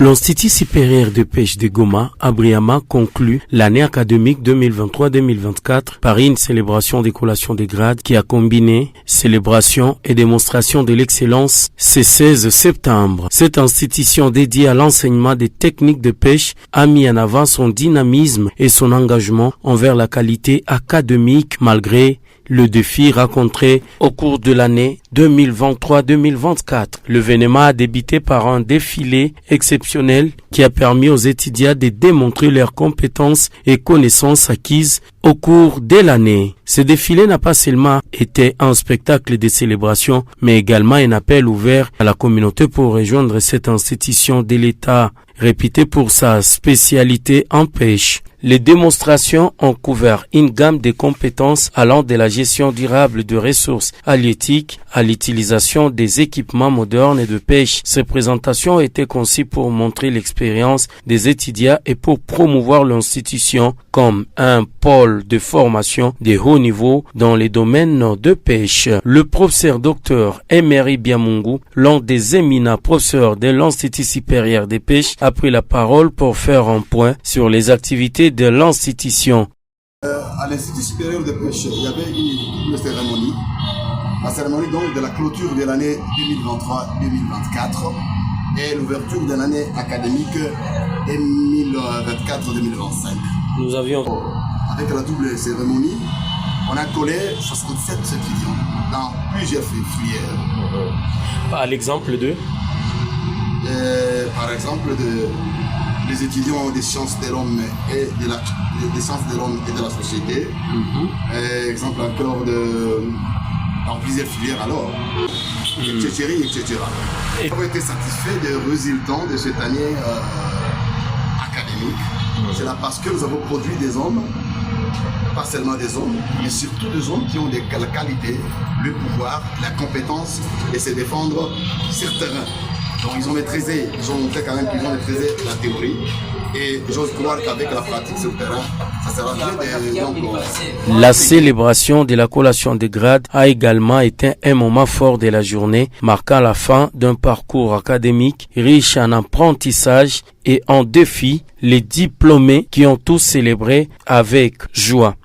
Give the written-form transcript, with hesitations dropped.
L'Institut supérieur de pêche de Goma, à Briama, conclut l'année académique 2023-2024 par une célébration des collations des grades qui a combiné célébration et démonstration de l'excellence ce 16 septembre. Cette institution dédiée à l'enseignement des techniques de pêche a mis en avant son dynamisme et son engagement envers la qualité académique malgré le défi rencontré au cours de l'année 2023-2024. L'événement a débuté par un défilé exceptionnel qui a permis aux étudiants de démontrer leurs compétences et connaissances acquises au cours de l'année. Ce défilé n'a pas seulement été un spectacle de célébration, mais également un appel ouvert à la communauté pour rejoindre cette institution de l'État, réputée pour sa spécialité en pêche. Les démonstrations ont couvert une gamme de compétences allant de la gestion durable de ressources halieutiques à l'utilisation des équipements modernes et de pêche. Ces présentations ont été conçues pour montrer l'expérience des étudiants et pour promouvoir l'institution comme un pôle de formation de haut niveau dans les domaines de pêche. Le professeur Dr Emery Biamungu, l'un des éminents professeurs de l'Institut supérieur des pêches, a pris la parole pour faire un point sur les activités de l'institution. À l'Institut supérieur de pêche, il y avait une cérémonie, la cérémonie donc de la clôture de l'année 2023-2024 et l'ouverture de l'année académique 2024-2025. Nous avions, avec la double cérémonie, on a collé 67 étudiants dans plusieurs filières. par l'exemple de Par exemple, les étudiants des sciences de l'homme et des sciences de l'homme et de la société. Exemple encore dans plusieurs filières alors, etc. Et on a été satisfait des résultats de cette année académique. C'est là parce que nous avons produit des hommes, pas seulement des hommes, mais surtout des hommes qui ont la qualité, le pouvoir, la compétence et se défendre sur terrain. Donc ils ont maîtrisé, ils ont montré quand même qu'ils ont maîtrisé la théorie et j'ose croire qu'avec la pratique sur le terrain, ça sera mieux. La célébration de la collation des grades a également été un moment fort de la journée, marquant la fin d'un parcours académique riche en apprentissage et en défis, les diplômés qui ont tous célébré avec joie.